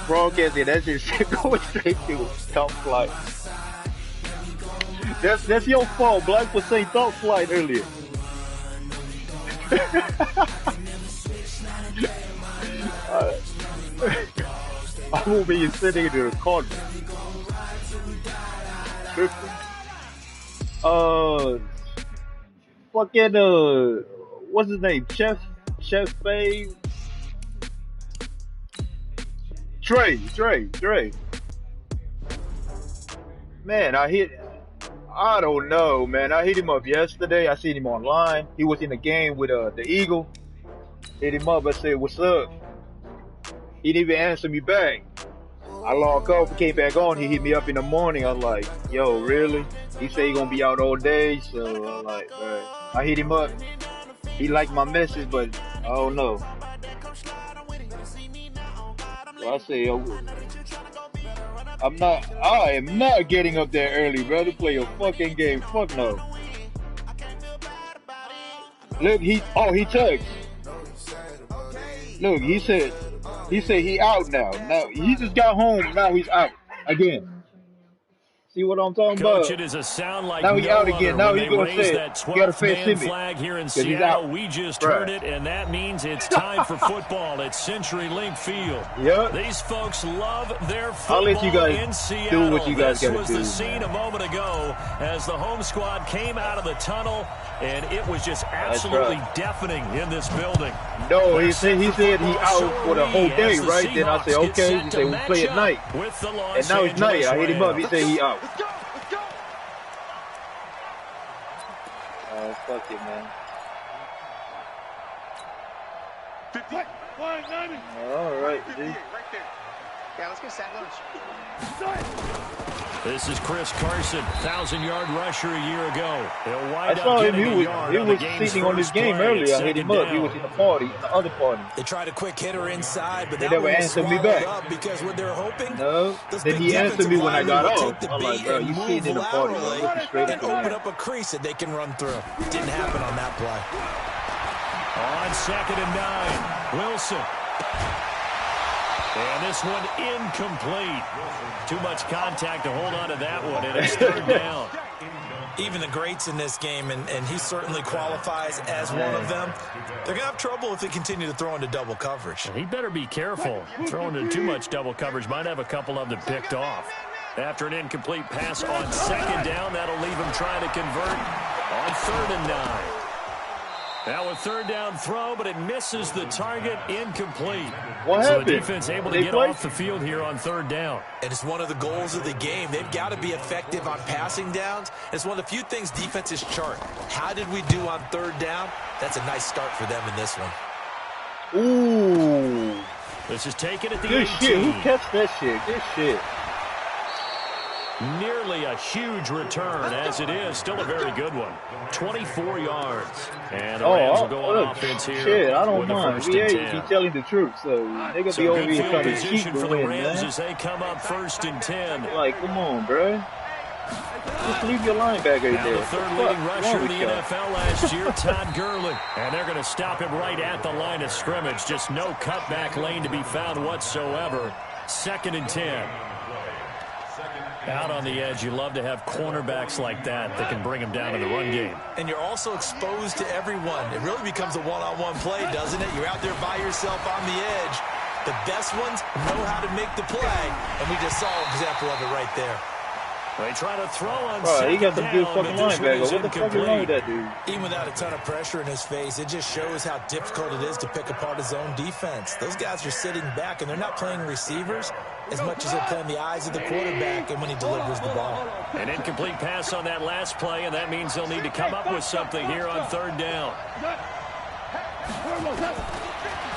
Broadcast, and that just going straight to top flight. That's your fault. Black was saying top flight earlier. I will be sitting in the corner. Fucking what's his name? Chef Faye. Dre. Man, I don't know, man. I hit him up yesterday. I seen him online. He was in the game with the Eagle. Hit him up. I said, "What's up?" He didn't even answer me back. I logged off, came back on. He hit me up in the morning. I'm like, "Yo, really?" He said he gonna be out all day. So I'm like, all right. I hit him up. He liked my message, but I don't know. So I say, yo, I am not getting up there early, brother. Play a fucking game. Fuck no. Look, he texted. Look, he said he out now. Now he just got home. Now he's out again. See what I'm talking Coach, about? it is a sound like now he out again. Now he's gonna say that you gotta 12th face man him. flag here in Seattle. We just heard it, and that means it's time for football at CenturyLink Field. Yep. These folks love their football. I'll let you guys in Seattle. do what you guys this gotta was do. the scene a moment ago as the home squad came out of the tunnel, and it was just absolutely deafening in this building. No, he said he out for the whole day, right? Then I said, okay. He said we play at night, and now it's night. I hit him up. He said he out. Fuck it, man. 50. All right, dude. Yeah, let's get sack lunch. This is Chris Carson, 1,000-yard rusher a year ago. I saw him. He was sitting on his game earlier. I hit him up. He was in the party, the other party. They tried a quick hitter inside, but they never answered me back. Because what they're hoping. No. Then he answered me when I got off. I'm like, bro, you sitting in the party, man. Looking straight at the open up a crease that they can run through. Didn't happen on that play. On 2nd and 9, Wilson. And this one incomplete. Too much contact to hold on to that one, and it's 3rd down. Even the greats in this game, and he certainly qualifies as one of them, they're going to have trouble if they continue to throw into double coverage. He better be careful. Throwing into too much double coverage might have a couple of them picked off. After an incomplete pass on 2nd down, that'll leave him trying to convert on 3rd and 9. Now a 3rd down throw, but it misses the target, incomplete. What so happened? The defense able to get off the field here on 3rd down. And it's one of the goals of the game. They've got to be effective on passing downs. It's one of the few things defenses chart. How did we do on 3rd down? That's a nice start for them in this one. Ooh. This is taken at the Good 18. shit. Who catch that shit? Good shit. Nearly a huge return, as it is. Still a very good one. 24 yards. And the Rams will go on offense here. Shit, I don't mind. We ain't be telling the truth, so they're going to be over here trying to cheat for to the win, Rams man. as they come up 1st and 10. Like, come on, bro. Just leave your linebacker now there. The 3rd leading rusher in the NFL last year, Todd Gurley. And they're going to stop him right at the line of scrimmage. Just no cutback lane to be found whatsoever. 2nd and 10. Out on the edge, you love to have cornerbacks like that can bring them down in the run game. And you're also exposed to everyone. It really becomes a one-on-one play, doesn't it? You're out there by yourself on the edge. The best ones know how to make the play, and we just saw an example of it right there. They try to throw on he got the down, good fucking linebacker. What the fuck is wrong with that dude? Even without a ton of pressure in his face, it just shows how difficult it is to pick apart his own defense. Those guys are sitting back, and they're not playing receivers as much as they're playing the eyes of the quarterback and when he delivers the ball. An incomplete pass on that last play, and that means they'll need to come up with something here on 3rd down.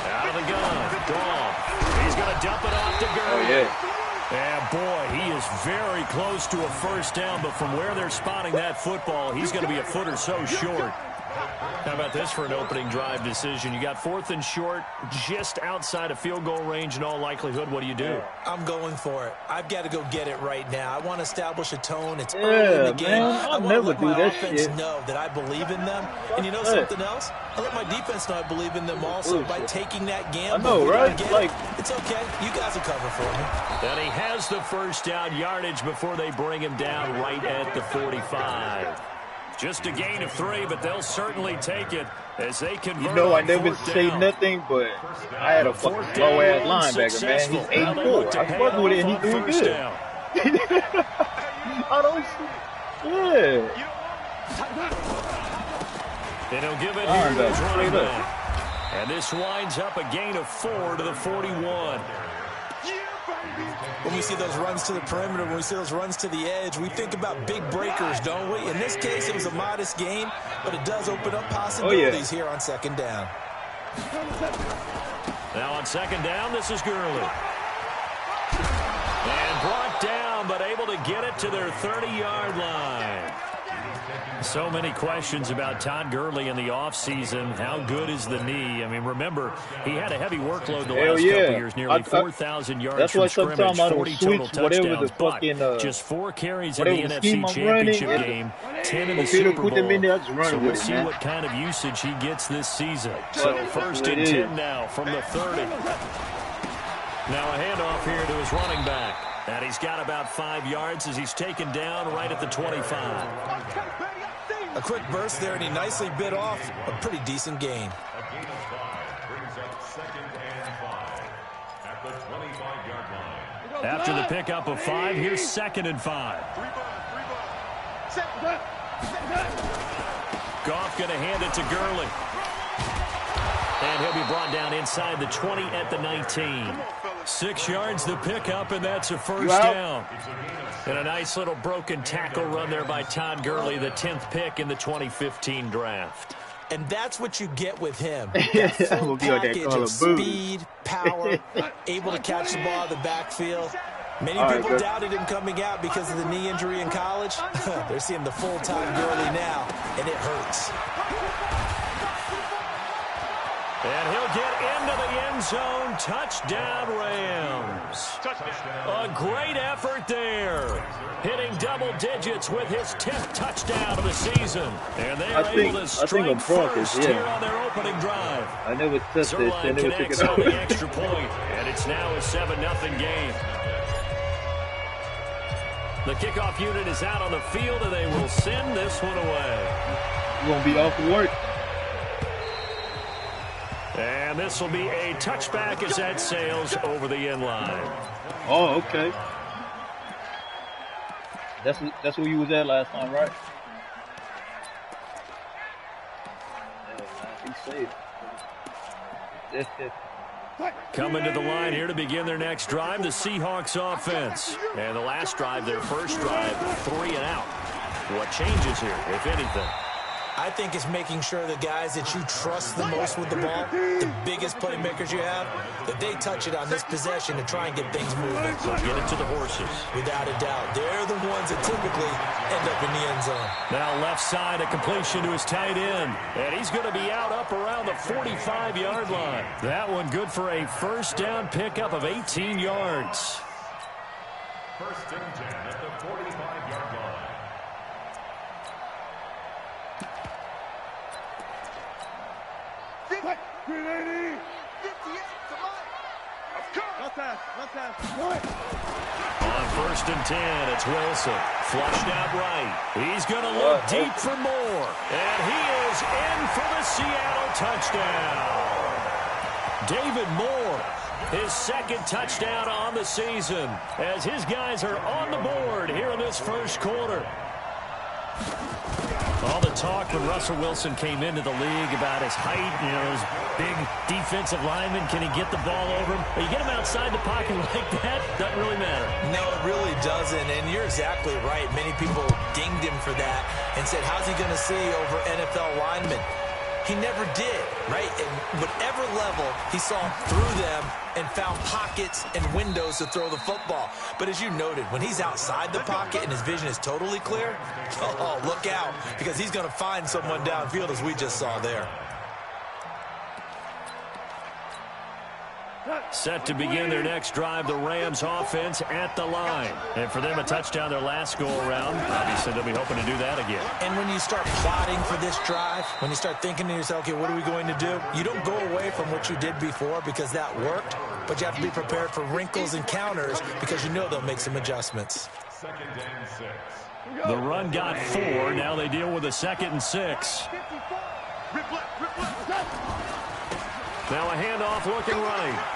Out of the gun, Goff. He's going to dump it off to Gurley. Oh, yeah. Yeah, boy, he is very close to a 1st down, but from where they're spotting that football, he's going to be a foot or so short. How about this for an opening drive decision? You got 4th and short, just outside of field goal range in all likelihood. What do? I'm going for it. I've got to go get it right now. I want to establish a tone. It's early in the game. Man, I want to let my offense know that I believe in them. And you know something else? I let my defense know I believe in them also by taking that gamble. I know, right? It's okay. You guys will cover for me. And he has the first down yardage before they bring him down right at the 45. Just a gain of 3, but they'll certainly take it as they convert. You know, I never say nothing, but I had a fucking low-ass linebacker, man. He's 84. I fuck with it, and he's doing good. I don't see. Yeah. And he'll give it here to his running back. And this winds up a gain of 4 to the 41. When we see those runs to the perimeter, when we see those runs to the edge, we think about big breakers, don't we? In this case, it was a modest gain, but it does open up possibilities here on second down. Now on second down, this is Gurley. And brought down, but able to get it to their 30-yard line. So many questions about Todd Gurley in the offseason. How good is the knee? I mean, remember, he had a heavy workload the last couple years, nearly 4,000 yards from scrimmage, 40 total touchdowns, but just 4 carries in the NFC Championship game, 10 in the Super Bowl. So we'll see what kind of usage he gets this season. So 1st and 10 now from the 30. Now a handoff here to his running back. And he's got about 5 yards as he's taken down right at the 25. A quick burst there, and he nicely bit off a pretty decent gain. After the pickup of 5, here's 2nd and 5. Goff going to hand it to Gurley. And he'll be brought down inside the 20 at the 19. 6 yards the pickup, and that's a first down. And a nice little broken tackle run there by Todd Gurley, the 10th pick in the 2015 draft. And that's what you get with him. That full package of speed, power, able to catch the ball in the backfield. Many people doubted him coming out because of the knee injury in college. They're seeing the full Todd Gurley now, and it hurts. And he'll get into the end zone. Touchdown, Rams. A great effort there. Hitting double digits with his 10th touchdown of the season. And they are able to strike first here on their opening drive. I never touched this. I never took it on the extra point, and it's now a 7-0 game. The kickoff unit is out on the field, and they will send this one away. You won't be off work. And this will be a touchback as that sails over the end line. Oh, okay. That's where you was at last time, right? He's safe. Coming to the line here to begin their next drive, the Seahawks offense. And the last drive, their first drive, 3 and out. What changes here, if anything? I think it's making sure the guys that you trust the most with the ball, the biggest playmakers you have, that they touch it on this possession to try and get things moving. So get it to the horses. Without a doubt. They're the ones that typically end up in the end zone. Now left side, a completion to his tight end. And he's going to be out up around the 45-yard line. That one good for a first down pickup of 18 yards. 1st and 10 at the 45-yard line. On 1st and 10, it's Wilson. Flushed out right. He's going to look deep for more. And he is in for the Seattle touchdown. David Moore, his 2nd touchdown on the season, as his guys are on the board here in this first quarter. All the talk when Russell Wilson came into the league about his height, you know, his big defensive lineman, can he get the ball over him? But you get him outside the pocket like that, doesn't really matter. No, it really doesn't, and you're exactly right. Many people dinged him for that and said, how's he going to see over NFL linemen? he never did, right? And whatever level, he saw through them and found pockets and windows to throw the football. But as you noted, when he's outside the pocket and his vision is totally clear, oh, look out, because he's going to find someone downfield, as we just saw there. Set to begin their next drive, the Rams offense at the line. And for them, a touchdown their last go-around. Obviously, they'll be hoping to do that again. And when you start plotting for this drive, when you start thinking to yourself, okay, what are we going to do? You don't go away from what you did before because that worked, but you have to be prepared for wrinkles and counters because you know they'll make some adjustments. 2nd and 6. The run got 4. Now they deal with a 2nd and 6. Now a handoff looking right.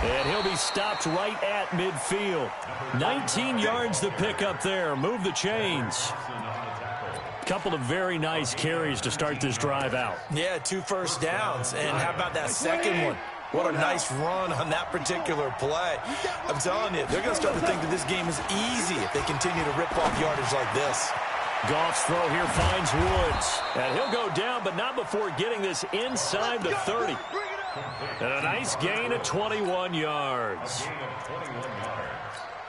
And he'll be stopped right at midfield. 19 yards to pick up there. Move the chains. Couple of very nice carries to start this drive out. Yeah, 2 first downs. And how about that second one? What a nice run on that particular play. I'm telling you, they're going to start to think that this game is easy if they continue to rip off yardage like this. Goff's throw here finds Woods. And he'll go down, but not before getting this inside the 30. And a nice gain of 21 yards.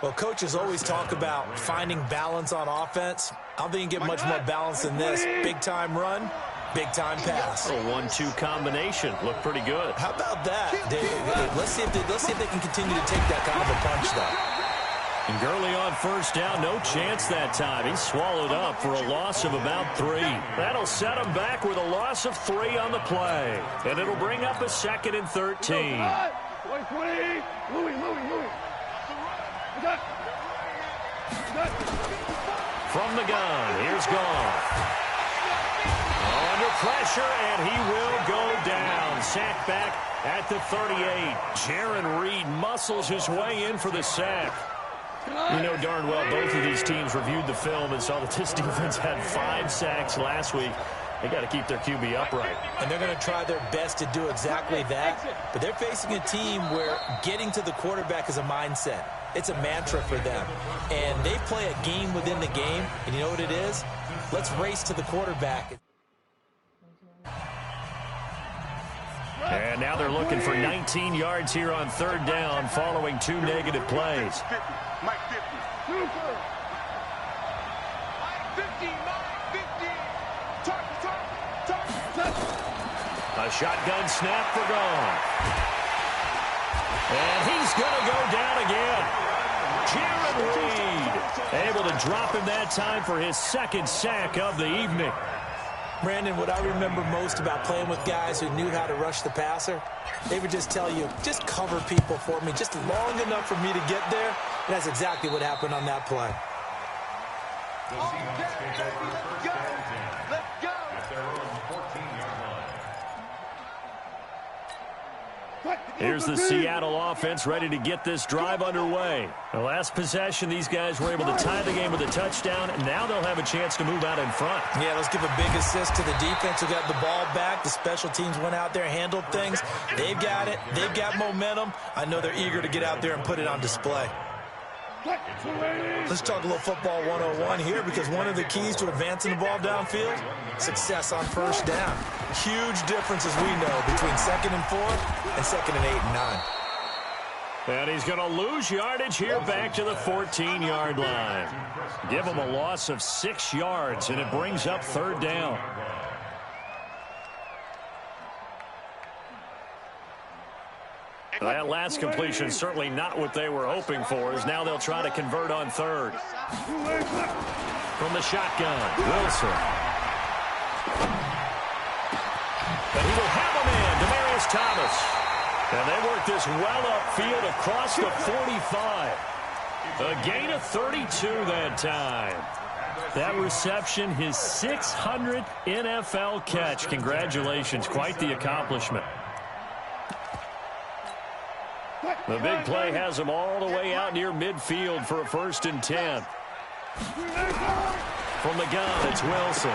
Well, coaches always talk about finding balance on offense. I don't think you can get much more balance than this. Big-time run, big-time pass. A 1-2 combination. Looked pretty good. How about that? Let's see if they can continue to take that kind of a punch, though. And Gurley on first down, no chance that time. He's swallowed up for a loss of about 3. That'll set him back with a loss of 3 on the play. And it'll bring up a 2nd and 13. From the gun, here's Goff. Under pressure, and he will go down. Sack back at the 38. Jaron Reed muscles his way in for the sack. You know darn well both of these teams reviewed the film and saw that this defense had 5 sacks last week. They got to keep their QB upright. And they're going to try their best to do exactly that. But they're facing a team where getting to the quarterback is a mindset. It's a mantra for them. And they play a game within the game. And you know what it is? Let's race to the quarterback. And now they're looking for 19 yards here on 3rd down following 2 negative plays. A shotgun snap for Goff. And he's going to go down again. Jaron Reed able to drop him that time for his 2nd sack of the evening. Brandon, what I remember most about playing with guys who knew how to rush the passer, they would just tell you, just cover people for me, just long enough for me to get there. And that's exactly what happened on that play. Let's go. At their own 14-yard line. Here's the Seattle offense ready to get this drive underway. The last possession, these guys were able to tie the game with a touchdown, and now they'll have a chance to move out in front. Yeah, let's give a big assist to the defense who got the ball back. The special teams went out there, handled things. They've got it. They've got momentum. I know they're eager to get out there and put it on display. Let's talk a little football 101 here, because one of the keys to advancing the ball downfield, success on first down. Huge difference, as we know, between 2nd and 4 and 2nd and 8 and 9. And he's going to lose yardage here back to the 14-yard line. Give him a loss of 6 yards, and it brings up 3rd down. That last completion certainly not what they were hoping for, as now they'll try to convert on 3rd. From the shotgun, Wilson. And he will have him in, Demaryius Thomas. And they work this well upfield across the 45. A gain of 32 that time. That reception, his 600th NFL catch. Congratulations, quite the accomplishment. The big play has him all the way out near midfield for a 1st and 10. From the gun, it's Wilson.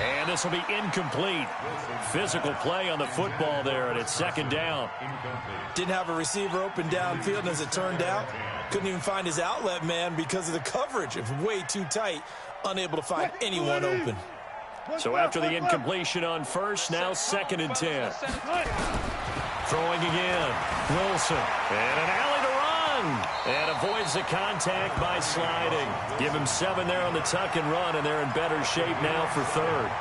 And this will be incomplete. Physical play on the football there, and it's 2nd down. Didn't have a receiver open downfield, and as it turned out, Couldn't even find his outlet man because of the coverage. It was way too tight, unable to find anyone open. So after the incompletion on first, now 2nd and 10. Throwing again. Wilson. And an alley to run. And avoids the contact by sliding. Give him 7 there on the tuck and run, and they're in better shape now for 3rd.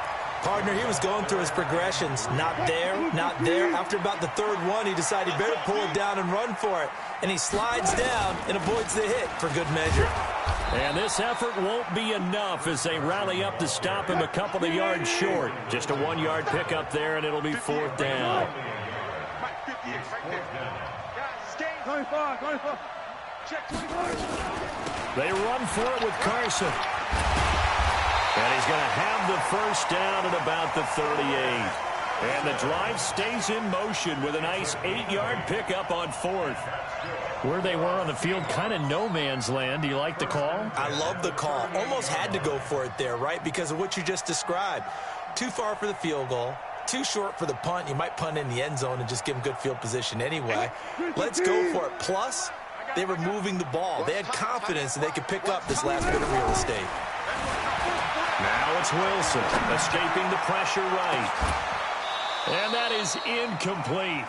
Partner, he was going through his progressions. Not there, not there. After about the 3rd one, he decided he better pull it down and run for it. And he slides down and avoids the hit for good measure. And this effort won't be enough as they rally up to stop him a couple of yards short. Just a 1-yard pickup there, and it'll be 4th down. They run for it with Carson. And he's going to have the 1st down at about the 38. And the drive stays in motion with a nice 8-yard pickup on 4th. Where they were on the field, kind of no man's land. Do you like the call? I love the call. Almost had to go for it there, right? Because of what you just described. Too far for the field goal. Too short for the punt. You might punt in the end zone and just give them good field position anyway. Let's go for it. Plus, they were moving the ball. They had confidence that they could pick up this last bit of real estate. Now it's Wilson escaping the pressure right. And that is incomplete.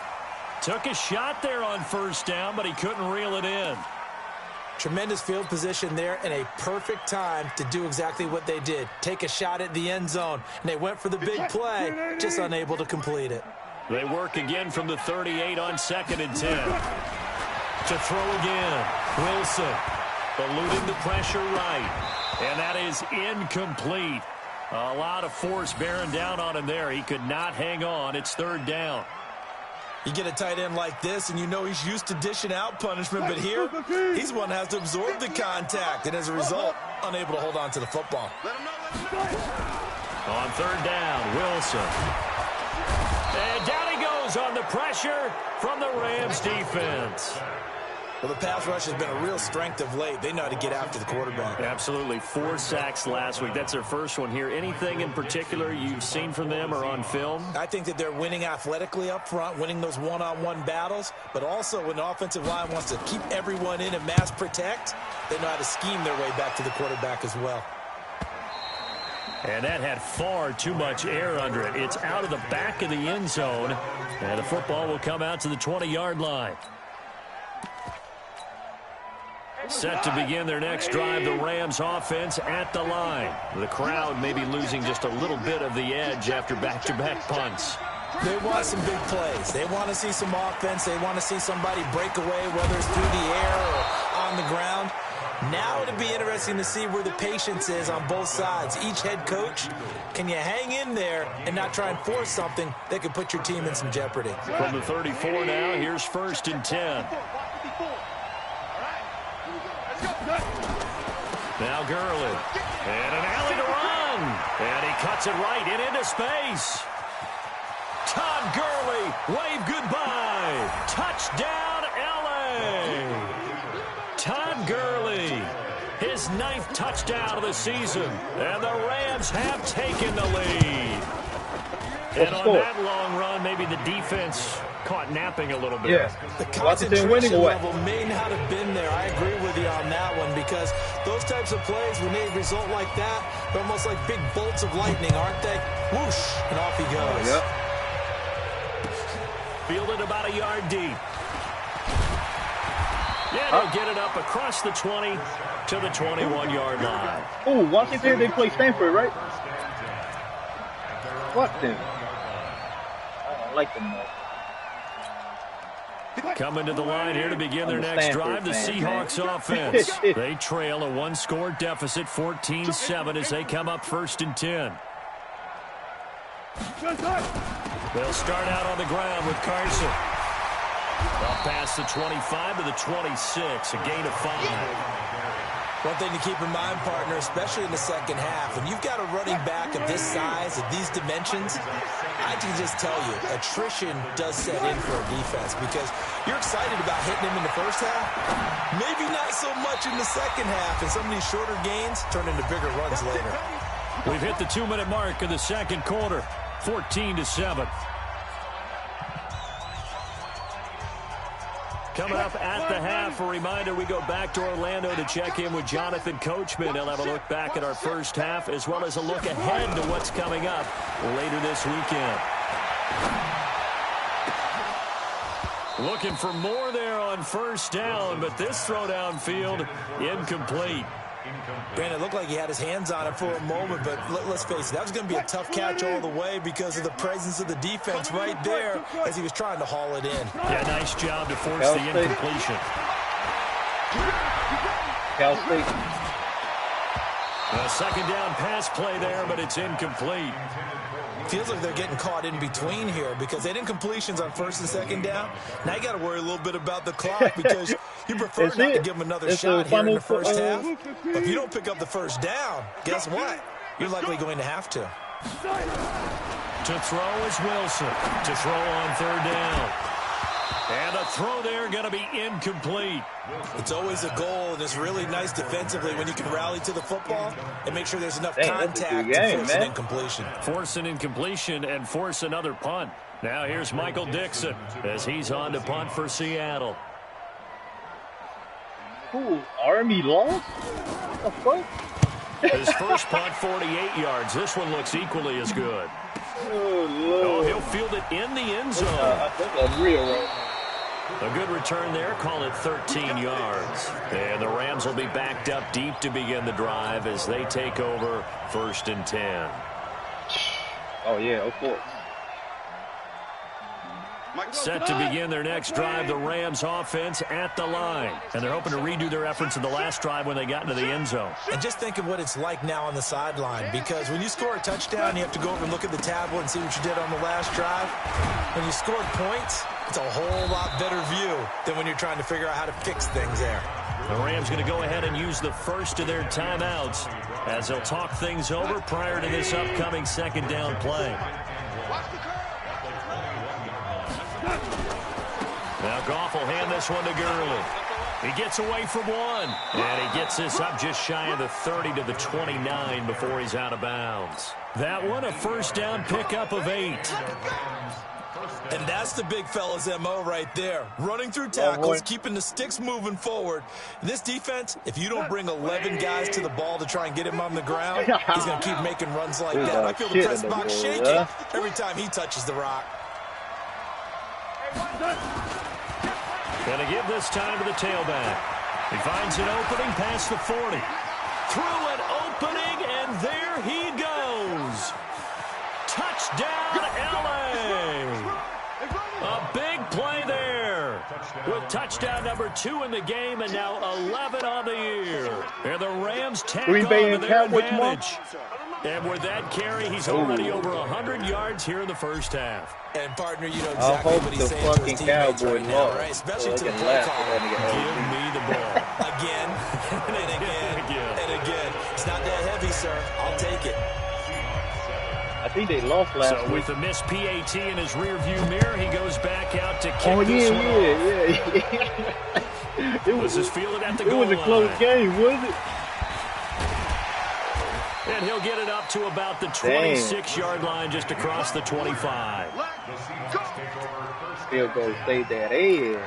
Took a shot there on 1st down, but he couldn't reel it in. Tremendous field position there and a perfect time to do exactly what they did. Take a shot at the end zone. And they went for the big play, just unable to complete it. They work again from the 38 on 2nd and 10. To throw again. Wilson eluding the pressure right. And that is incomplete. A lot of force bearing down on him there. He could not hang on. It's 3rd down. You get a tight end like this, and you know he's used to dishing out punishment, but here, he's one that has to absorb the contact, and as a result, unable to hold on to the football. On 3rd down, Wilson. And down he goes on the pressure from the Rams defense. Well, the pass rush has been a real strength of late. They know how to get after the quarterback. Absolutely. 4 sacks last week. That's their first one here. Anything in particular you've seen from them or on film? I think that they're winning athletically up front, winning those one-on-one battles, but also when the offensive line wants to keep everyone in and mass protect, they know how to scheme their way back to the quarterback as well. And that had far too much air under it. It's out of the back of the end zone, and the football will come out to the 20-yard line. Set to begin their next drive, the Rams offense at the line. The crowd may be losing just a little bit of the edge after back-to-back punts. They want some big plays. They want to see some offense. They want to see somebody break away, whether it's through the air or on the ground. Now it'll be interesting to see where the patience is on both sides. Each head coach, can you hang in there and not try and force something that could put your team in some jeopardy? From the 34 now, here's 1st and 10. Now Gurley. And an alley to run. And he cuts it right into space. Todd Gurley, wave goodbye. Touchdown, L.A. Todd Gurley, his 9th touchdown of the season. And the Rams have taken the lead. And on that long run, maybe the defense caught napping a little bit. Yeah. The concentration level may not have been there. I agree with you on that one because those types of plays, when they result like that, they're almost like big bolts of lightning, aren't they? Whoosh, and off he goes. Yep. Fielded about a yard deep. Yeah, they'll get it up across the 20 to the 21-yard line. Oh, Washington, they play Stanford, right? Fuck them. I don't like them though. Coming to the line here to begin their next drive, the Seahawks offense. They trail a 1-score deficit, 14-7 as they come up 1st and 10. They'll start out on the ground with Carson. Up past the 25 to the 26, a gain of 5. One thing to keep in mind, partner, especially in the second half, when you've got a running back of this size, of these dimensions, I can just tell you, attrition does set in for a defense because you're excited about hitting him in the first half, maybe not so much in the second half, and some of these shorter gains turn into bigger runs later. We've hit the 2-minute mark of the second quarter, 14-7. Coming up at the half, a reminder, we go back to Orlando to check in with Jonathan Coachman. He'll have a look back at our first half as well as a look ahead to what's coming up later this weekend. Looking for more there on first down, but this throw downfield incomplete. Brandon, it looked like he had his hands on it for a moment, but let's face it, that was going to be a tough catch all the way because of the presence of the defense right there as he was trying to haul it in. Yeah, nice job to force the incompletion. Cal State. A second down pass play there, but it's incomplete. Feels like they're getting caught in between here because they did incompletions on first and second down. Now you got to worry a little bit about the clock because you prefer not to give them another shot here in the first half. But if you don't pick up the first down, guess what? You're likely going to have to. To throw is Wilson. To throw on third down. And the throw there going to be incomplete. It's always a goal, and it's really nice defensively when you can rally to the football and make sure there's enough contact to force an incompletion. Force an incompletion and force another punt. Now here's Michael Dixon as he's on to punt for Seattle. Ooh, Army lost? What the fuck? His first punt, 48 yards. This one looks equally as good. Oh, Lord. Oh, he'll field it in the end zone. I think that's real right now. A good return there, call it 13 yards. And the Rams will be backed up deep to begin the drive as they take over 1st and 10. Oh, yeah, of course. Set to begin their next drive, the Rams offense at the line. And they're hoping to redo their efforts in the last drive when they got into the end zone. And just think of what it's like now on the sideline, because when you score a touchdown, you have to go over and look at the tablet and see what you did on the last drive. When you scored points, it's a whole lot better view than when you're trying to figure out how to fix things there. The Rams going to go ahead and use the first of their timeouts as they'll talk things over prior to this upcoming second down play. Now Goff will hand this one to Gurley. He gets away from one. And he gets this up just shy of the 30 to the 29 before he's out of bounds. That one, a first down pickup of 8. And that's the big fella's MO right there. Running through tackles, keeping the sticks moving forward. This defense, if you don't bring 11 guys to the ball to try and get him on the ground, he's going to keep making runs like that. I feel the press box shaking every time he touches the rock. Going to give this time to the tailback. He finds an opening past the 40. Through an opening, and there he goes. Touchdown, LA. A big play there. With touchdown number 2 in the game, and now 11 on the year. And the Rams tack on to their advantage. And with that carry, he's already over 100 yards here in the first half. And, partner, you know exactly what he's saying to his teammates right now, right? Especially to the play caller. Give me the ball. Again, and again, and again. It's not that heavy, sir. I'll take it. I think they lost last week. So with the missed PAT in his rearview mirror, he goes back out to kick this one off. This is fielded at the goal line. It was a close game, was it? And he'll get it up to about the 26-yard line, just across the 25. Field goal stayed that edge.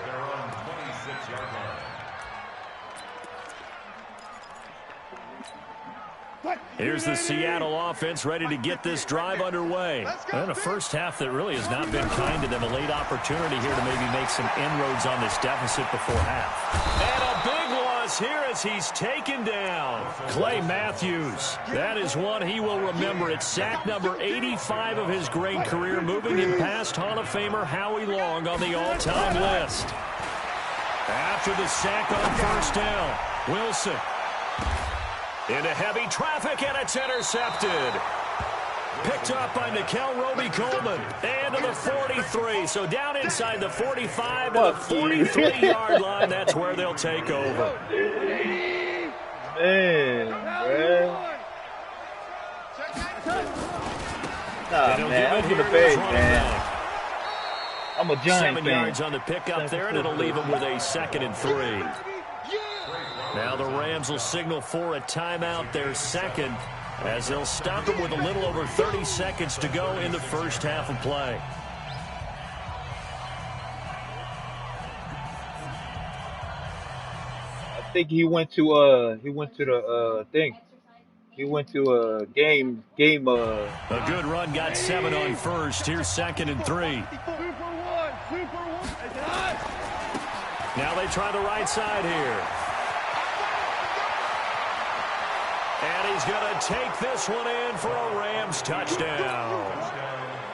Here's the Seattle offense ready to get this drive underway. And a first half that really has not been kind to them. A late opportunity here to maybe make some inroads on this deficit before half. And a big loss here as he's taken down. Clay Matthews. That is one he will remember. It's sack number 85 of his great career, moving him past Hall of Famer Howie Long on the all-time list. After the sack on first down, Wilson into heavy traffic, and it's intercepted. Picked up by Nickel Roby-Coleman. And to the 43. So down inside the 45 to the 43-yard line. That's where they'll take over. Man, nah, man, I'm gonna beg, man. I'm a Giant 7 fan. yards on the pickup there, and it'll leave him with a 2nd and 3. Now the Rams will signal for a timeout, their second, as they'll stop it with a little over 30 seconds to go in the first half of play. think he went to the thing. He went to a game. A good run, got 7 on first. Here's 2nd and 3. Now they try the right side here. And he's going to take this one in for a Rams touchdown.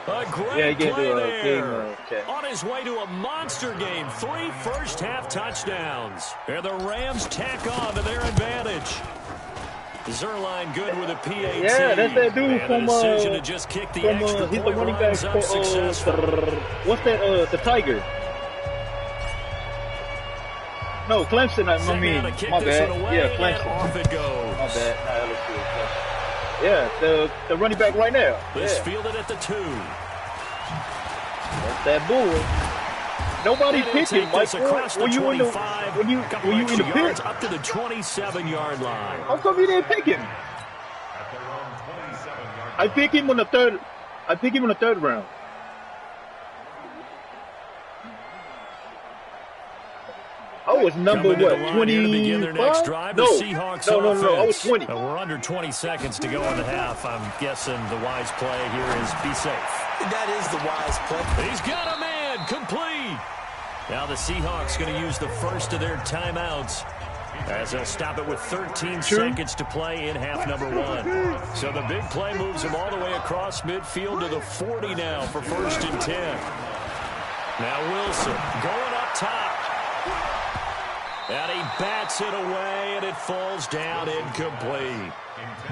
A great play there. On his way to a monster game. 3 first-half touchdowns. And the Rams tack on to their advantage. Zerline good with a PAT. Yeah, that's that dude and from decision to just kick the extra he's the point running back runs for what's that? The Tiger. No, Clemson. I mean, my bad. Yeah, Clemson. Off it goes. My bad. Nah, let's see. Yeah, the running back right now. This fielded at the 2. That's that bull. Nobody picked him, Mike. Were you in the pit? Up to the 27-yard line. How come you didn't pick him? I picked him on the third. I picked him in the 3rd round. I was number 25? No. I was 20. We're under 20 seconds to go in the half. I'm guessing the wise play here is be safe. That is the wise play. He's got a man complete. Now the Seahawks going to use the first of their timeouts as they'll stop it with 13 seconds to play in half number 1. So the big play moves him all the way across midfield to the 40 now for 1st and 10. Now Wilson going up top. And he bats it away, and it falls down incomplete.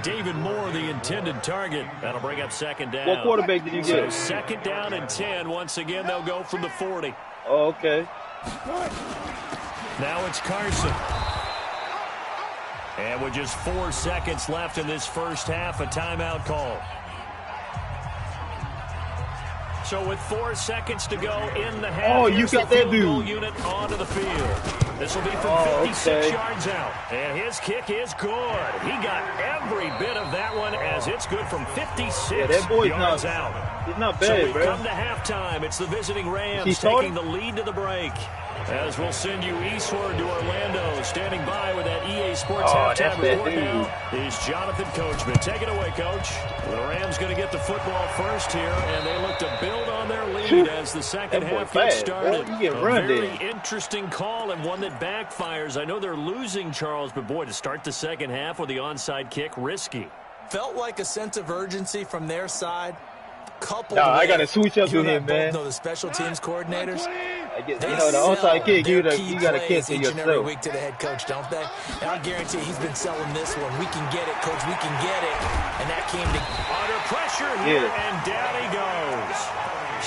David Moore, the intended target. That'll bring up 2nd down. What quarterback did you get? So 2nd down and 10. Once again, they'll go from the 40. Oh, okay. Now it's Carson. And with just 4 seconds left in this first half, a timeout call. So with 4 seconds to go in the half, you got that dude. Unit onto the field. This will be from 56 yards out. And his kick is good. He got every bit of that one as it's good from 56 yards out. He's not bad, so we come to halftime. It's the visiting Rams taking the lead to the break. As we'll send you eastward to Orlando. Standing by with that EA Sports halftime report now is Jonathan Coachman. Take it away, Coach. The Rams going to get the football first here, and they look to build on their lead as the second half gets started. A very interesting call and one that backfires. I know they're losing, Charles, but boy, to start the second half with the onside kick, risky. Felt like a sense of urgency from their side. I got to switch up to him, man. The special teams coordinators. The onside kick, you got to catch it yourself. Every week to the head coach, don't they? And I guarantee he's been selling this one. We can get it, coach. We can get it. And that came to under pressure here, and down he goes.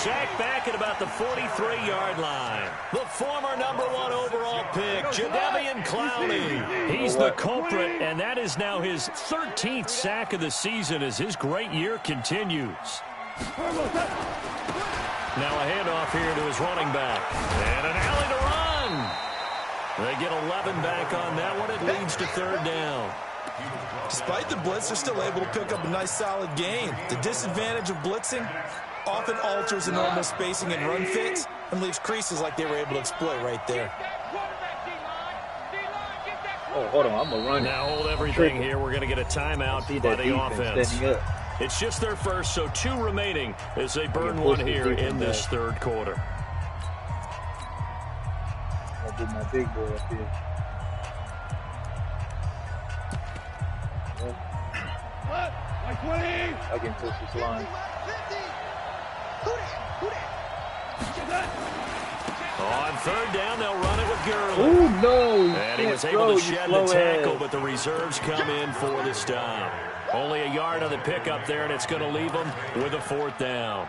Sacked back at about the 43-yard line. The former number 1 overall pick, Jadeveon Clowney. He's the culprit, and that is now his 13th sack of the season as his great year continues. Now a handoff here to his running back. And an alley to run. They get 11 back on that one. It leads to 3rd down. Despite the blitz, they're still able to pick up a nice, solid gain. The disadvantage of blitzing often alters the normal spacing and run fits and leaves creases like they were able to exploit right there. Oh, hold on. I'm going to run. Now hold everything here. We're going to get a timeout by the offense. It's just their first, so 2 remaining as they burn one here in this 3rd quarter. I'll get my big boy up here. I can push this line. On 3rd down, they'll run it with Gurley. Oh, no. And he was able to shed the tackle, but the reserves come in for the stop. Only a yard on the pickup there, and it's going to leave them with a 4th down.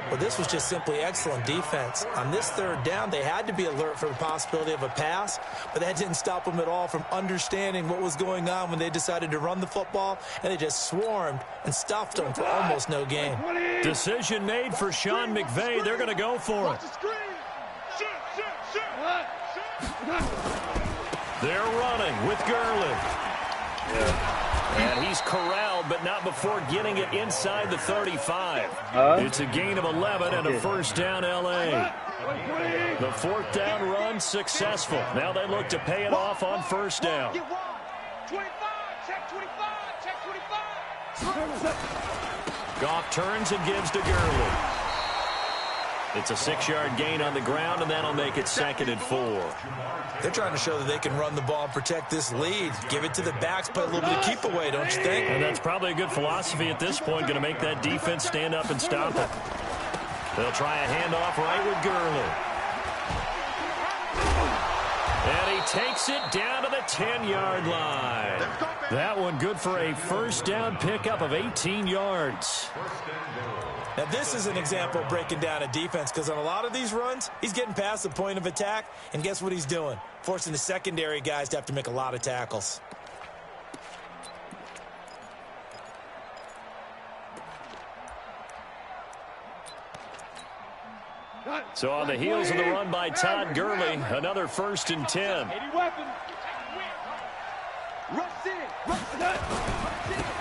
Well, this was just simply excellent defense. On this 3rd down, they had to be alert for the possibility of a pass, but that didn't stop them at all from understanding what was going on when they decided to run the football, and they just swarmed and stuffed them for almost no gain. Decision made for Sean McVay. They're going to go for it. They're running with Gurley. And he's corralled, but not before getting it inside the 35. It's a gain of 11 and a 1st down, L.A. The fourth down run successful. Now they look to pay it off on first down. 25, check 25, check 25. Goff turns and gives to Gurley. It's a 6-yard gain on the ground, and that'll make it 2nd and 4. They're trying to show that they can run the ball and protect this lead. Give it to the backs, play a little bit of keep away, don't you think? And that's probably a good philosophy at this point, going to make that defense stand up and stop it. They'll try a handoff right with Gurley. And he takes it down to the 10-yard line. That one good for a first down pickup of 18 yards. Now, this is an example of breaking down a defense, because on a lot of these runs, he's getting past the point of attack, and guess what he's doing? Forcing the secondary guys to have to make a lot of tackles. So on the heels of the run by Todd Gurley, another 1st and 10.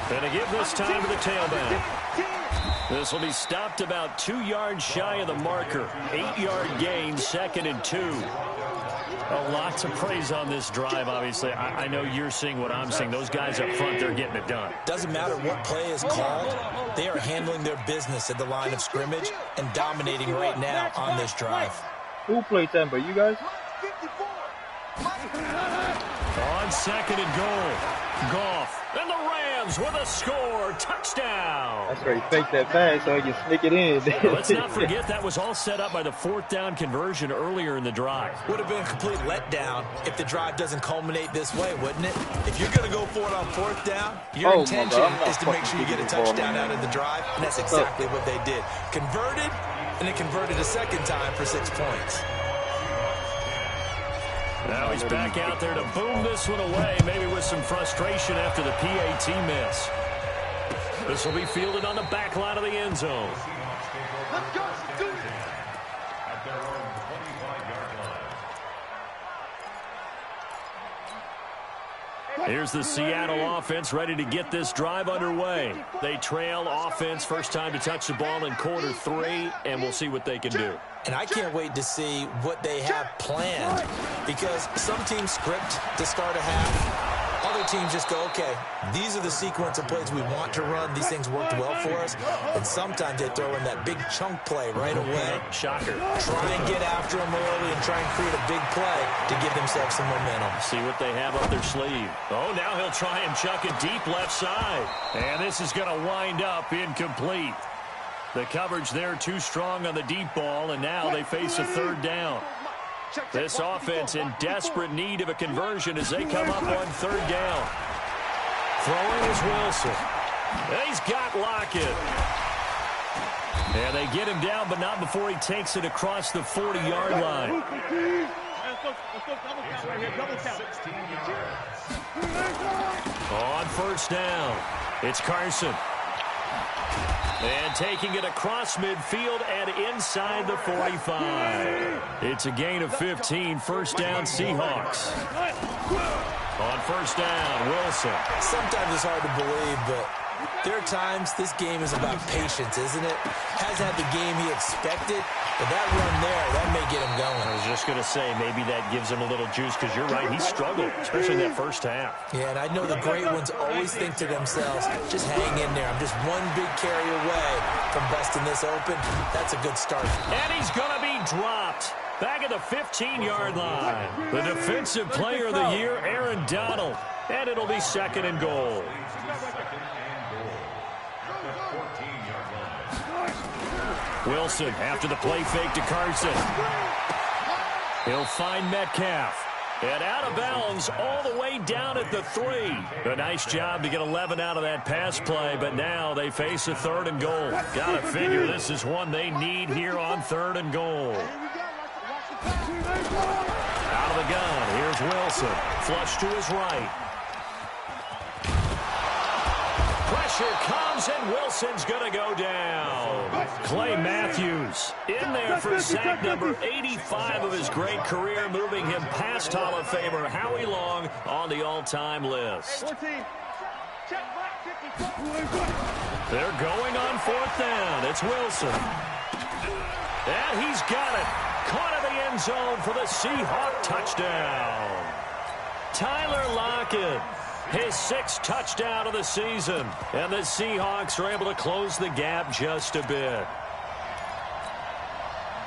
And to give this time to the tailback. This will be stopped about 2 yards shy of the marker. 8-yard gain, 2nd and 2. A lot to praise on this drive, obviously. I know you're seeing what I'm seeing. Those guys up front, they're getting it done. Doesn't matter what play is called. They are handling their business at the line of scrimmage and dominating right now on this drive. Who played Tampa? You guys? On 2nd and goal, Goff. And the Rams with a score. Touchdown. That's right. Fake that pass so he can sneak it in. Let's not forget that was all set up by the 4th down conversion earlier in the drive. Would have been a complete letdown if the drive doesn't culminate this way, wouldn't it? If you're going to go for it on 4th down, your intention is to make sure you get a touchdown out of the drive, and that's exactly what they did. Converted, and it converted a 2nd time for 6 points. Now he's back out there to boom this one away, maybe with some frustration after the PAT miss. This will be fielded on the back line of the end zone. Let's go, do it. At their own 25-yard line. Here's the Seattle offense ready to get this drive underway. They trail offense, first time to touch the ball in quarter 3, and we'll see what they can do. And I can't wait to see what they have planned, because some teams script to start a half. Other teams just go, okay, these are the sequence of plays we want to run. These things worked well for us. And sometimes they throw in that big chunk play right away. Shocker. Try and get after them early and try and create a big play to give themselves some momentum. See what they have up their sleeve. Oh, now he'll try and chuck it deep left side. And this is going to wind up incomplete. The coverage there too strong on the deep ball, and now they face a 3rd down. This offense in desperate need of a conversion as they come up on 3rd down. Throwing is Wilson. And he's got Lockett. And they get him down, but not before he takes it across the 40-yard line. On 1st down, it's Carson. And taking it across midfield and inside the 45. It's a gain of 15, 1st down Seahawks. On 1st down, Wilson. Sometimes it's hard to believe, but there are times this game is about patience, isn't it? Hasn't had the game he expected, but that run there, that may get him going. I was just going to say, maybe that gives him a little juice, because you're right, he struggled, especially in that 1st half. Yeah, and I know the great ones always think to themselves, just hang in there. I'm just one big carry away from busting this open. That's a good start. And he's going to be dropped. Back at the 15-yard line. The defensive player of the year, Aaron Donald. And it'll be 2nd and goal. Wilson after the play fake to Carson. He'll find Metcalf. And out of bounds all the way down at the 3. A nice job to get 11 out of that pass play, but now they face a 3rd and goal. Gotta figure this is one they need here on 3rd and goal. Out of the gun, here's Wilson. Flush to his right. Pressure comes, and Wilson's going to go down. Clay Matthews in there for sack number 85 of his great career, moving him past Hall of Famer Howie Long on the all-time list. They're going on 4th down. It's Wilson. And he's got it. Caught in the end zone for the Seahawk touchdown. Tyler Lockett, his 6th touchdown of the season. And the Seahawks are able to close the gap just a bit.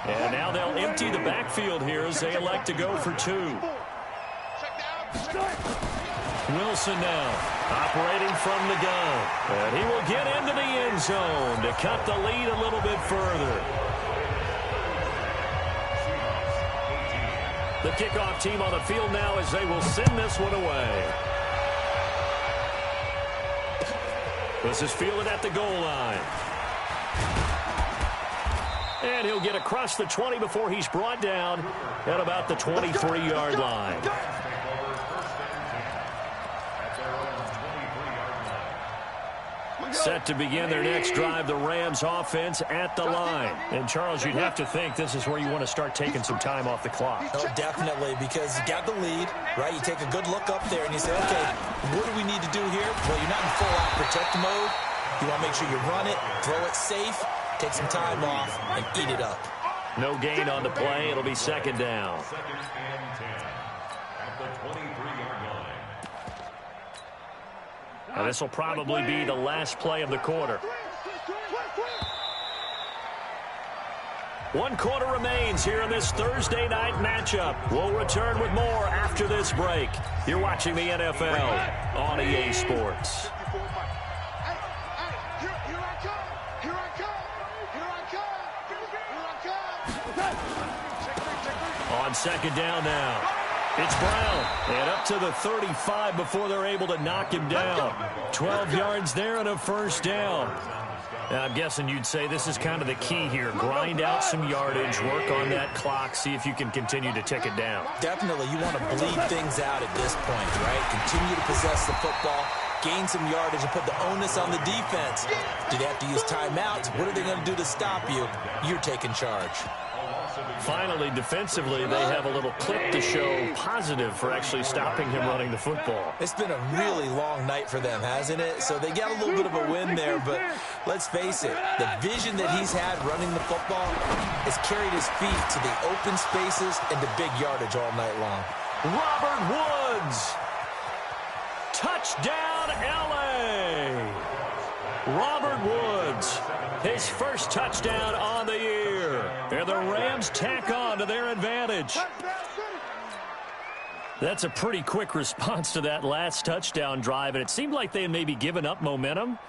And now they'll empty the backfield here as they elect to go for 2. Wilson now operating from the gun. And he will get into the end zone to cut the lead a little bit further. The kickoff team on the field now as they will send this one away. This is fielded at the goal line. And he'll get across the 20 before he's brought down at about the 23-yard line. Set to begin their next drive, the Rams offense at the line. And, Charles, you'd have to think this is where you want to start taking some time off the clock. Oh, definitely, because you got the lead, right? You take a good look up there and you say, okay, what do we need to do here? Well, you're not in full-out protect mode. You want to make sure you run it, throw it safe, take some time off, and eat it up. No gain on the play. It'll be 2nd down. 2nd and 10 at the 23-yard line. Now, this will probably be the last play of the quarter. 1 quarter remains here in this Thursday night matchup. We'll return with more after this break. You're watching the NFL on EA Sports. On 2nd down now. It's Brown, and up to the 35 before they're able to knock him down. 12 yards there and a 1st down. And I'm guessing you'd say this is kind of the key here. Grind out some yardage, work on that clock, see if you can continue to tick it down. Definitely, you want to bleed things out at this point, right? Continue to possess the football, gain some yardage, and put the onus on the defense. Do they have to use timeouts? What are they going to do to stop you? You're taking charge. Finally, defensively, they have a little clip to show positive for actually stopping him running the football. It's been a really long night for them, hasn't it? So they got a little bit of a win there, but let's face it, the vision that he's had running the football has carried his feet to the open spaces and the big yardage all night long. Robert Woods. Touchdown, L.A. Robert Woods, his 1st touchdown on the year. And the Rams tack on to their advantage. That's a pretty quick response to that last touchdown drive, and it seemed like they had maybe given up momentum.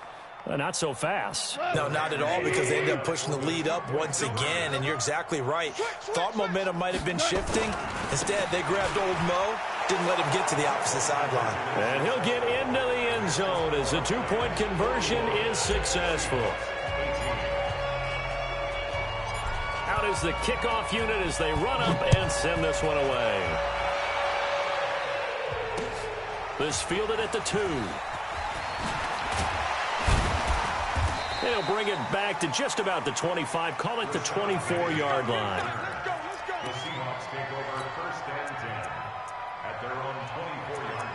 Not so fast. No, not at all, because they ended up pushing the lead up once again, and you're exactly right. Thought momentum might have been shifting. Instead, they grabbed old Mo, didn't let him get to the opposite sideline. And he'll get into the end zone as the 2-point conversion is successful. Out is the kickoff unit as they run up and send this one away. This fielded at the 2. They'll bring it back to just about the 25, call it the 24-yard line. The Seahawks take over 1st and 10 at their own 24-yard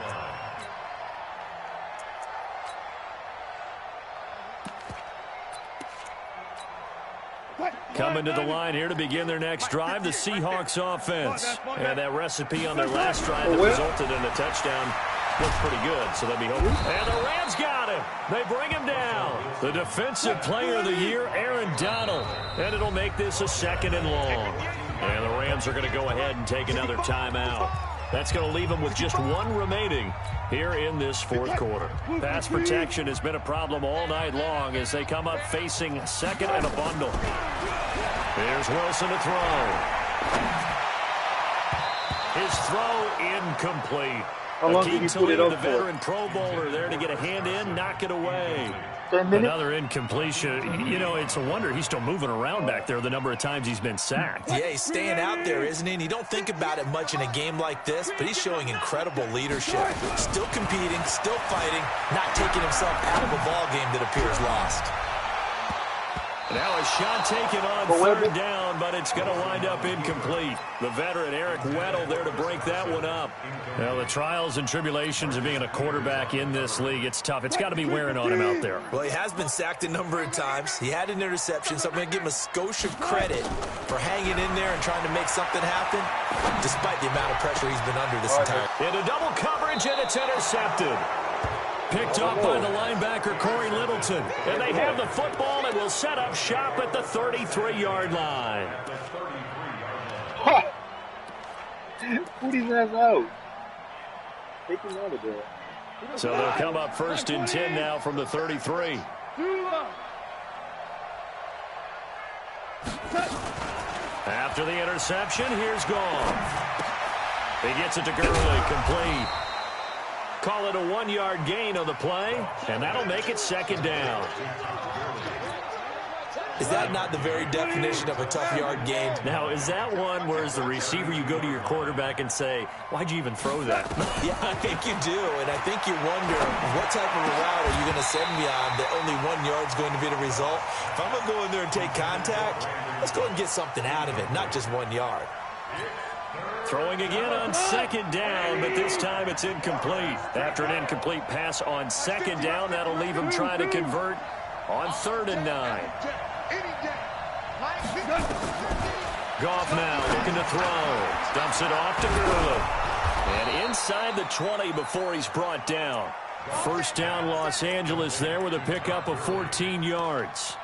line. Coming to the line here to begin their next drive, the Seahawks offense. And that recipe on their last drive that resulted in a touchdown looks pretty good, so they'll be hoping. And the Rams got him. They bring him down. The defensive player of the year, Aaron Donald. And it'll make this a 2nd and long. And the Rams are going to go ahead and take another timeout. That's going to leave them with just 1 remaining here in this 4th quarter. Pass protection has been a problem all night long as they come up facing 2nd and a bundle. Here's Wilson to throw. His throw incomplete. How long did you put it up the for? veteran Pro Bowler there to get a hand in, knock it away. 10 minutes? Another incompletion. You know, it's a wonder he's still moving around back there the number of times he's been sacked. Yeah, he's staying out there, isn't he? And you don't think about it much in a game like this, but he's showing incredible leadership. Still competing, still fighting, not taking himself out of a ball game that appears lost. Now a shot taken on third down, but it's going to wind up incomplete. The veteran Eric Weddle there to break that one up. Well, the trials and tribulations of being a quarterback in this league, it's tough. It's got to be wearing on him out there. Well, he has been sacked a number of times. He had an interception, so I'm going to give him a skosh of credit for hanging in there and trying to make something happen, despite the amount of pressure he's been under this entire. Into double coverage, and it's intercepted. Picked up by the linebacker, Corey Littleton. And they have the football and will set up shop at the 33-yard line. Put his ass out. Take him out of there. So they'll come up 1st and 10 now from the 33. After the interception, here's Goff. He gets it to Gurley, complete. Call it a 1-yard gain on the play, and that'll make it 2nd down. Is that not the very definition of a tough yard gain? Now, is that one where as the receiver you go to your quarterback and say, why'd you even throw that? Yeah, I think you do, and I think you wonder what type of a route are you going to send me on that only 1 yard's going to be the result? If I'm going to go in there and take contact, let's go and get something out of it, not just 1 yard. Throwing again on 2nd down, but this time it's incomplete. After an incomplete pass on 2nd down, that'll leave him trying to convert on 3rd and 9. Goff now looking to throw. Dumps it off to Gurley. And inside the 20 before he's brought down. 1st down Los Angeles there with a pickup of 14 yards.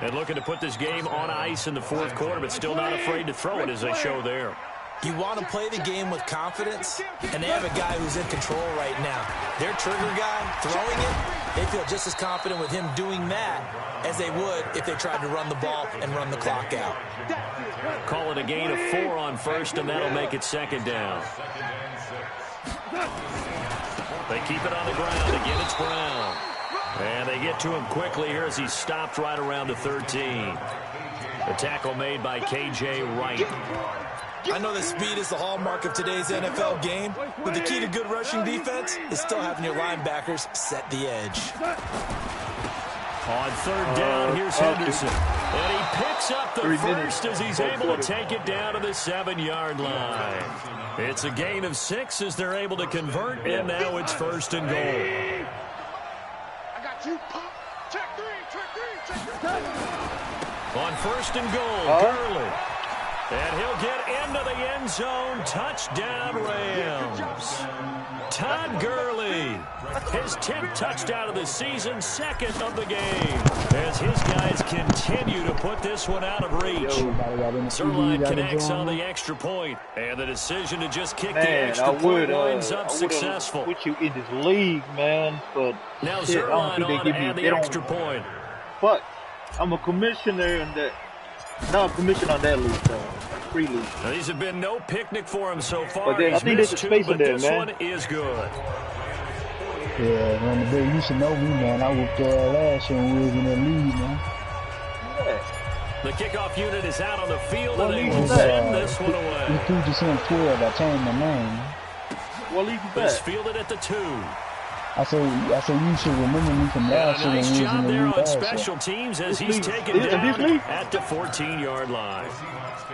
And looking to put this game on ice in the 4th quarter, but still not afraid to throw it as they show there. You want to play the game with confidence, and they have a guy who's in control right now. Their trigger guy throwing it, they feel just as confident with him doing that as they would if they tried to run the ball and run the clock out. Call it a gain of 4 on 1st, and that'll make it 2nd down. They keep it on the ground. Again, it's Brown. And they get to him quickly here as he's stopped right around the 13. The tackle made by K.J. Wright. I know that speed is the hallmark of today's NFL game, but the key to good rushing defense is still having your linebackers set the edge. On 3rd down, here's Henderson. And he picks up the first as he's able to take it down to the 7-yard line. It's a gain of 6 as they're able to convert, and now it's 1st and goal. On 1st and goal, Gurley. And he'll get into the end zone. Touchdown, Rams. Todd Gurley. His 10th touchdown of the season, 2nd of the game. As his guys continue to put this one out of reach. Zerline connects on the extra point. And the decision to just kick the extra point winds up successful. I put you in this league, man. But now Zerline on to add the extra point. But I'm a commissioner in that. No, commission on that league, though. Free league. Now, these have been no picnic for him so far. But I think there's a space in there, man. This one is good. Yeah, man, the big, you should know me, man. I was there last year when we was in the league, man. Yeah. The kickoff unit is out on the field, and they will send this one away. You threw just in 12. I changed my name. What league is that? He's fielded at the 2. I said you should remember me from last year. Nice when we was job in the there league on last year. special teams as he's taken down at the 14-yard line.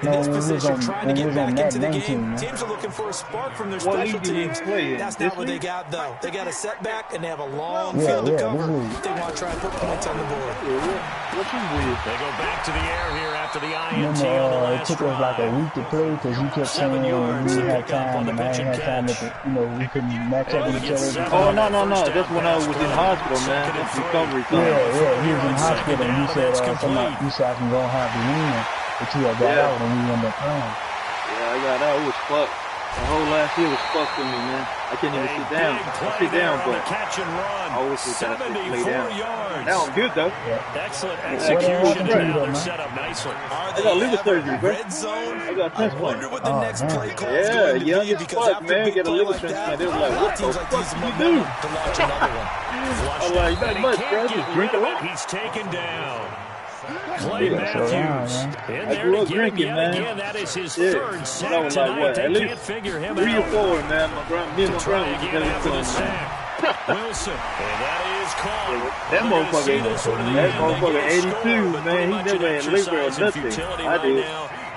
In this position, trying to get back into the game, team, teams are looking for a spark from their special teams. That's not what they got, though. They got a setback, and they have a long field to cover. They want to try and put points on the board. They go back to the air here after the INT Remember, on the it last took us like a week to play because you kept saying we didn't have time, and I didn't have time to, we couldn't match up with each other. Oh, no. That's when I was in hospital, man. That's recovery time. Yeah, he was in hospital, and you said I can go have the win. But you got out and we ended up playing. Yeah, I got out. It was fucked. The whole last year was fucked for me, man. I couldn't even sit down. I sit down, but I always got to lay down. Now I'm good, though. Excellent execution, and now they're set up nicely. I got liver surgery, bro. I got transplant. I wonder what the next play call is going to be, young as because fuck, after man. a big Get a play liver like transplant. that, They were a like, lot what of teams the like fuck these you do? momentum to launch another one. I'm like, not much, bro. Just drink a lot. He's taken down. Clay Matthews in there to get him yet again. That is his 3rd sack tonight. They can't figure him out. 3 or 4, man. Me and my brother again after the sack. Wilson, and that is caught. That motherfucker 82, man. He never had liver or nothing. I did.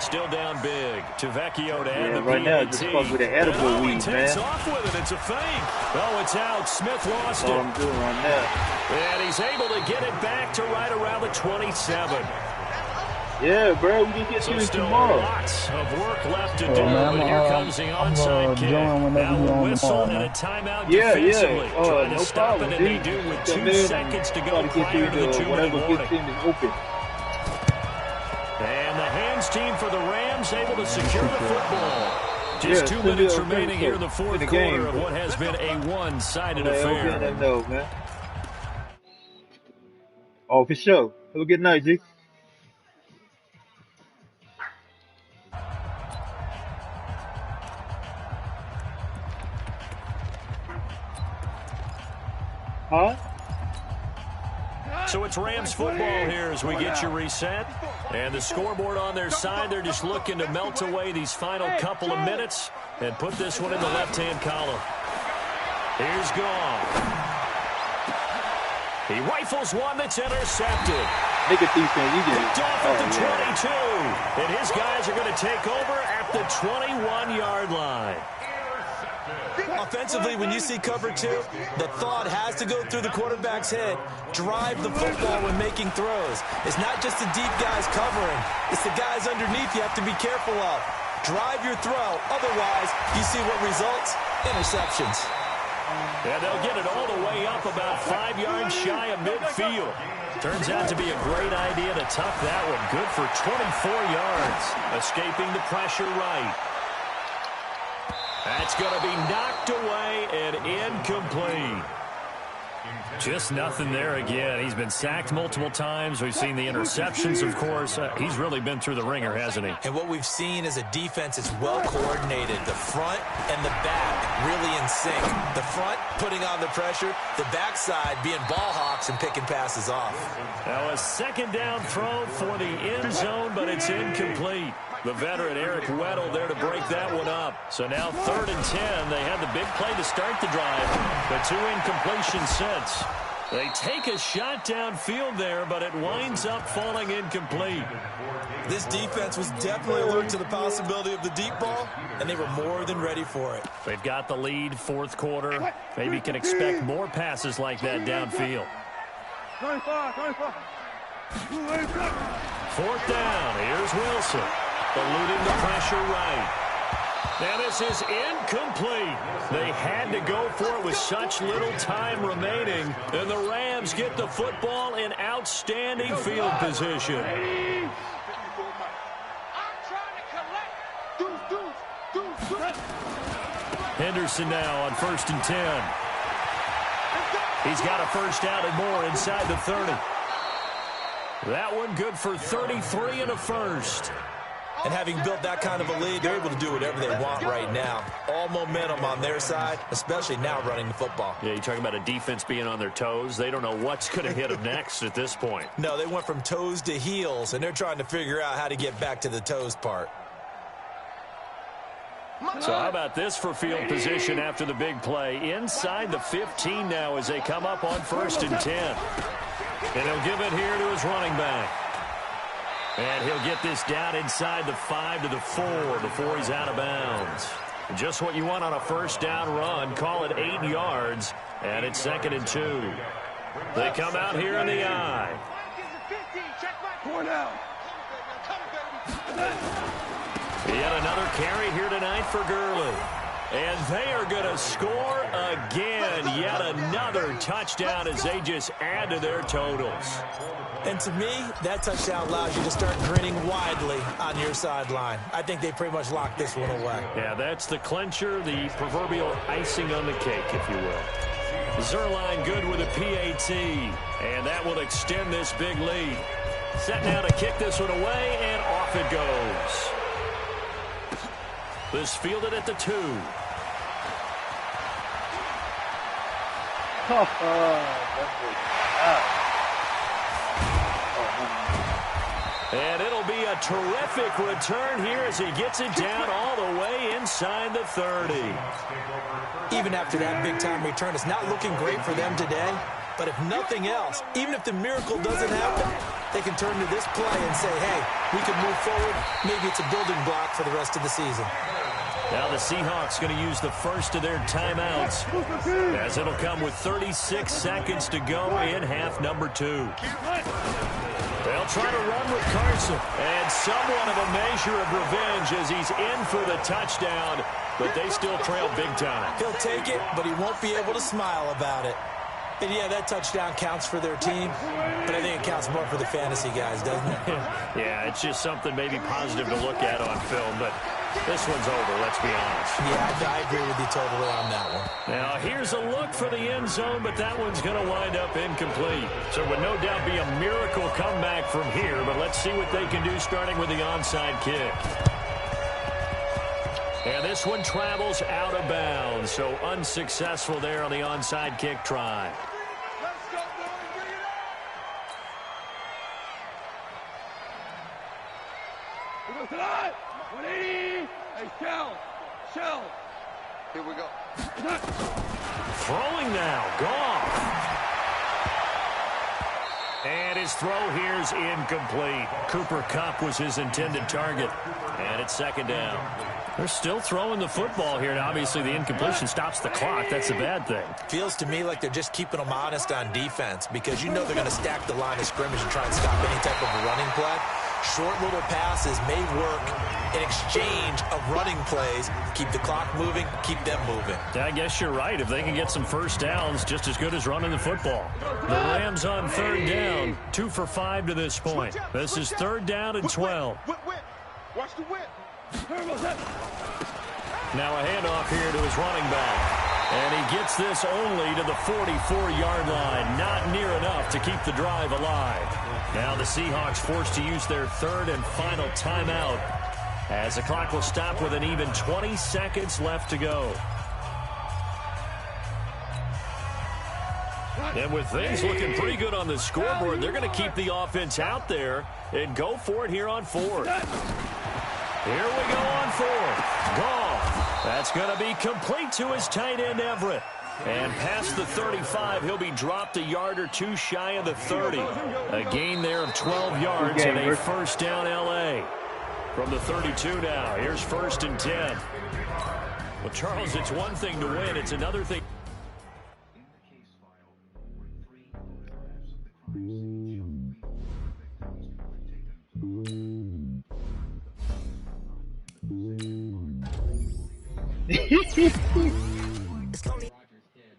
Still down big. To Vecchio to add the right now, it's just fuck with the edible weed, takes man. off with it. It's a fake. Oh, it's out. Smith lost That's all it. I'm doing right now. And he's able to get it back to right around the 27. Yeah, bro, we can get to it tomorrow. Lots of work left to do, but here comes the onside kick. Now a whistle and a timeout defensively. Trying to no stop problem, it, and dude. they do with Come 2 in seconds to and go try to get prior to the 2-minute whatever warning. gets in is open. And the hands team for the Rams able to secure the football. Just 2 minutes remaining here in the fourth quarter of what has been a one-sided affair. Man. Oh, for sure. Have a good night, G. Huh? So it's Rams football here as we get you reset. And the scoreboard on their side, they're just looking to melt away these final couple of minutes and put this one in the left-hand column. Here's Gone. He rifles one that's intercepted. Nigga defense, you get it. Picked off at the 22. And his guys are going to take over at the 21-yard line. Offensively, when you see cover 2, the thought has to go through the quarterback's head. Drive the football when making throws. It's not just the deep guys covering. It's the guys underneath you have to be careful of. Drive your throw. Otherwise, you see what results? Interceptions. And they'll get it all the way up about 5 yards shy of midfield. Turns out to be a great idea to tuck that one. Good for 24 yards. Escaping the pressure right. That's going to be knocked away and incomplete. Just nothing there again. He's been sacked multiple times. We've seen the interceptions, of course. He's really been through the ringer, hasn't he? And what we've seen is a defense is well coordinated. The front and the back really in sync. The front putting on the pressure. The backside being ball hawks and picking passes off. Now a second down throw for the end zone, but it's incomplete. The veteran Eric Weddle there to break that one up. So now 3rd and 10. They had the big play to start the drive, but 2 incompletions since. They take a shot downfield there, but it winds up falling incomplete. This defense was definitely alert to the possibility of the deep ball, and they were more than ready for it. They've got the lead, fourth quarter. Maybe can expect more passes like that downfield. 4th down. Here's Wilson. Eluding the pressure right. Now this is incomplete. They had to go for it with such little time remaining. And the Rams get the football in outstanding field position. Henderson now on 1st and 10. He's got a first down and more inside the 30. That one good for 33 and a first. And having built that kind of a lead, they're able to do whatever they want right now. All momentum on their side, especially now running the football. Yeah, you're talking about a defense being on their toes. They don't know what's going to hit them next at this point. No, they went from toes to heels, and they're trying to figure out how to get back to the toes part. So how about this for field position after the big play? Inside the 15 now as they come up on 1st and 10. And he'll give it here to his running back. And he'll get this down inside the 5 to the 4 before he's out of bounds. Just what you want on a first down run. Call it 8 yards. And it's 2nd and 2. They come out here in the eye. Yet another carry here tonight for Gurley. And they are going to score again. Yet another touchdown as they just add to their totals. And to me, that touchdown allows you to start grinning widely on your sideline. I think they pretty much locked this one away. Yeah, that's the clincher, the proverbial icing on the cake, if you will. Zerline good with a PAT. And that will extend this big lead. Set now to kick this one away, and off it goes. This fielded at the 2. And it'll be a a terrific return here as he gets it down all the way inside the 30. Even after that big-time return, it's not looking great for them today. But if nothing else, even if the miracle doesn't happen, they can turn to this play and say, hey, we can move forward. Maybe it's a building block for the rest of the season. Now the Seahawks going to use the first of their timeouts, as it'll come with 36 seconds to go in half number 2. They'll try to run with Carson, and somewhat of a measure of revenge as he's in for the touchdown, but they still trail big time. He'll take it, but he won't be able to smile about it. And yeah, that touchdown counts for their team, but I think it counts more for the fantasy guys, doesn't it? Yeah, it's just something maybe positive to look at on film, but this one's over, let's be honest. Yeah, I agree with you totally on that one. Now, here's a look for the end zone, but that one's going to wind up incomplete. So it would no doubt be a miracle comeback from here, but let's see what they can do starting with the onside kick. And this one travels out of bounds, so unsuccessful there on the onside kick try. Let's go, boys, bring it up! We go tonight! 180! Hey, Shell! Here we go. Throwing now, Goff. And his throw here's incomplete. Cooper Kupp was his intended target. And it's second down. They're still throwing the football here, and obviously the incompletion stops the clock. That's a bad thing. Feels to me like they're just keeping them honest on defense because you know they're going to stack the line of scrimmage and try and stop any type of a running play. Short little passes may work in exchange of running plays. Keep the clock moving, keep them moving. I guess you're right. If they can get some first downs, just as good as running the football. The Rams on third down, 2 for 5 to this point. This is third down and 12. Watch the whip. Now a handoff here to his running back. And he gets this only to the 44-yard line. Not near enough to keep the drive alive. Now the Seahawks forced to use their third and final timeout, as the clock will stop with an even 20 seconds left to go. And with things looking pretty good on the scoreboard, they're going to keep the offense out there and go for it here on fourth. Here we go on fourth. Goff. That's going to be complete to his tight end, Everett. And past the 35, he'll be dropped a yard or two shy of the 30. A gain there of 12 yards and a first down L.A. From the 32 now, here's first and 10. Well, Charles, it's one thing to win. It's another thing.